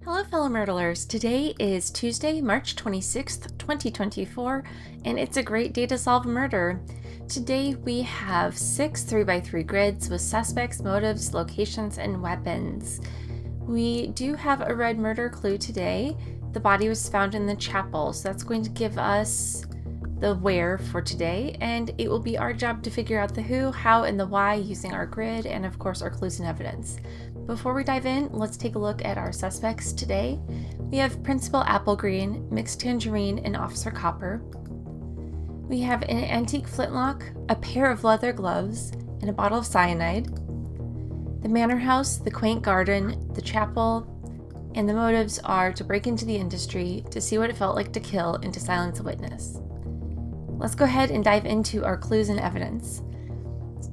Hello fellow Murdlers, today is Tuesday, March 26th, 2024, and it's a great day to solve a murder. Today we have 6 3x3 grids with suspects, motives, locations, and weapons. We do have a red murder clue today. The body was found in the chapel, so that's going to give us the where for today, and it will be our job to figure out the who, how, and the why using our grid and of course our clues and evidence. Before we dive in, let's take a look at our suspects today. We have Principal Applegreen, Mixed Tangerine, and Officer Copper. We have an antique flintlock, a pair of leather gloves, and a bottle of cyanide. The manor house, the quaint garden, the chapel, and the motives are to break into the industry, to see what it felt like to kill, and to silence a witness. Let's go ahead and dive into our clues and evidence.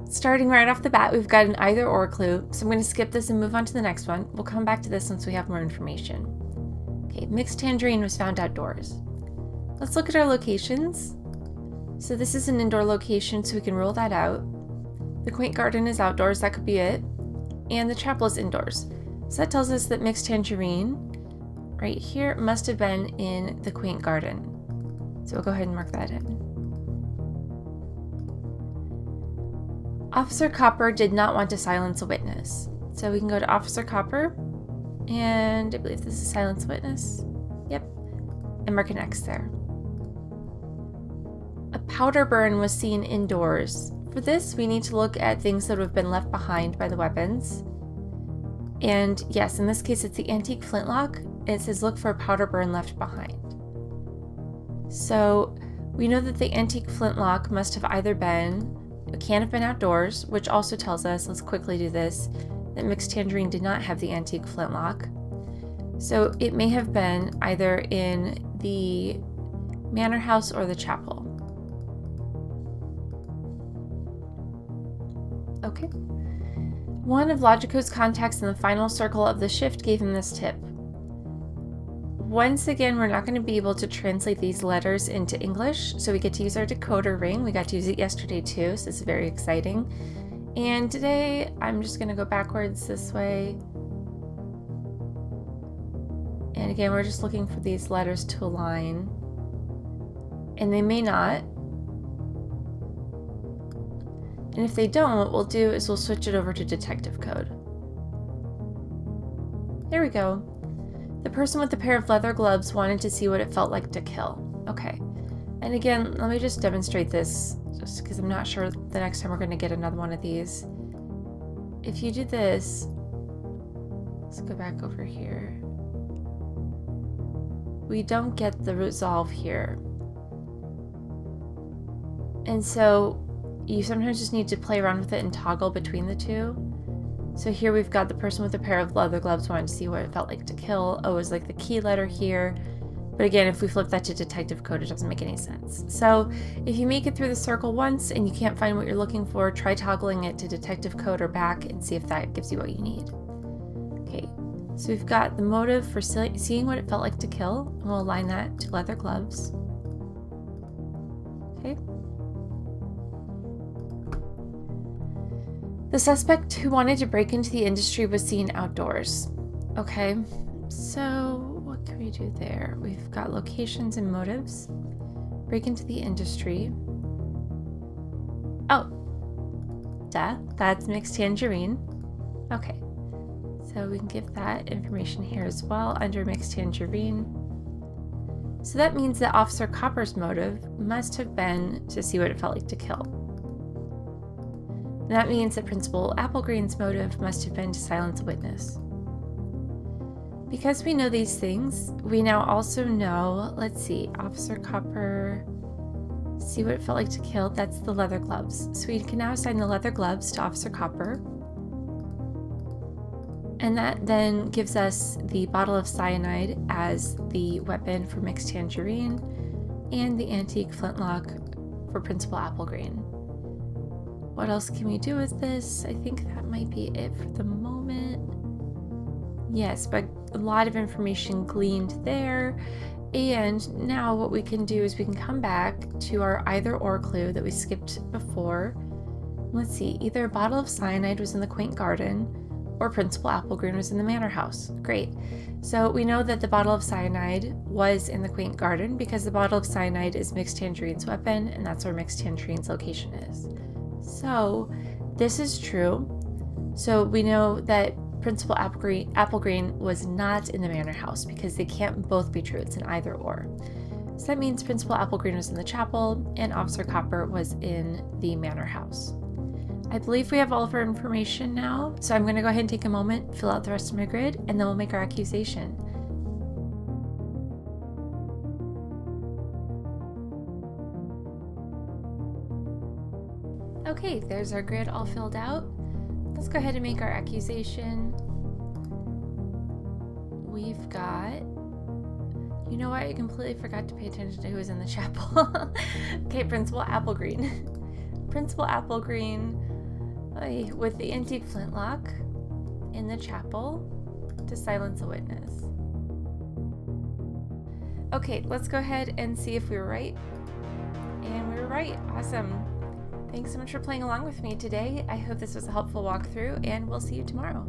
Starting right off the bat, we've got an either or clue, so I'm going to skip this and move on to the next one. We'll come back to this once we have more information. Okay, Mixed Tangerine was found outdoors. Let's look at our locations. So this is an indoor location, so we can rule that out. The quaint garden is outdoors, that could be it. And the chapel is indoors. So that tells us that Mixed Tangerine, right here, must have been in the quaint garden. So we'll go ahead and mark that in. Officer Copper did not want to silence a witness. So we can go to Officer Copper, and I believe this is silence witness. Yep, and mark an X there. A powder burn was seen indoors. For this, we need to look at things that have been left behind by the weapons. And yes, in this case, it's the antique flintlock. It says look for a powder burn left behind. So we know that the antique flintlock must have either been, it can't have been outdoors, which also tells us, let's quickly do this, that Mixed Tangerine did not have the antique flintlock. So it may have been either in the manor house or the chapel. Okay. One of Logico's contacts in the final circle of the shift gave him this tip. Once again, we're not going to be able to translate these letters into English, so we get to use our decoder ring. We got to use it yesterday too, so it's very exciting. And today, I'm just going to go backwards this way. And again, we're just looking for these letters to align. And they may not. And if they don't, what we'll do is we'll switch it over to detective code. There we go. The person with the pair of leather gloves wanted to see what it felt like to kill. Okay. And again, let me just demonstrate this, just because I'm not sure the next time we're going to get another one of these. If you do this, let's go back over here. We don't get the resolve here. And so you sometimes just need to play around with it and toggle between the two. So here we've got the person with a pair of leather gloves wanting to see what it felt like to kill. O is like the key letter here. But again, if we flip that to detective code, it doesn't make any sense. So if you make it through the circle once and you can't find what you're looking for, try toggling it to detective code or back and see if that gives you what you need. Okay, so we've got the motive for seeing what it felt like to kill, and we'll align that to leather gloves. Okay. The suspect who wanted to break into the industry was seen outdoors. Okay, so what can we do there? We've got locations and motives. Break into the industry. Oh, duh, that's Mixed Tangerine. Okay, so we can give that information here as well under Mixed Tangerine. So that means that Officer Copper's motive must have been to see what it felt like to kill. That means that Principal Applegreen's motive must have been to silence a witness. Because we know these things, we now also know, let's see, Officer Copper, see what it felt like to kill, that's the leather gloves. So we can now assign the leather gloves to Officer Copper. And that then gives us the bottle of cyanide as the weapon for Mixed Tangerine and the antique flintlock for Principal Applegreen. What else can we do with this? I think that might be it for the moment. Yes, but a lot of information gleaned there. And now what we can do is we can come back to our either or clue that we skipped before. Let's see, either a bottle of cyanide was in the quaint garden or Principal Applegreen was in the manor house. Great. So we know that the bottle of cyanide was in the quaint garden because the bottle of cyanide is Mixed Tangerine's weapon, and that's where Mixed Tangerine's location is. So this is true. So we know that Principal Applegreen was not in the manor house because they can't both be true. It's an either or. So that means Principal Applegreen was in the chapel and Officer Copper was in the manor house. I believe we have all of our information now, so I'm going to go ahead and take a moment, fill out the rest of my grid, and then we'll make our accusation. Okay, there's our grid all filled out. Let's go ahead and make our accusation. We've got... You know what? I completely forgot to pay attention to who was in the chapel. Okay, Principal Applegreen. Principal Applegreen with the antique flintlock in the chapel to silence a witness. Okay, let's go ahead and see if we were right. And we were right. Awesome. Thanks so much for playing along with me today. I hope this was a helpful walkthrough, and we'll see you tomorrow.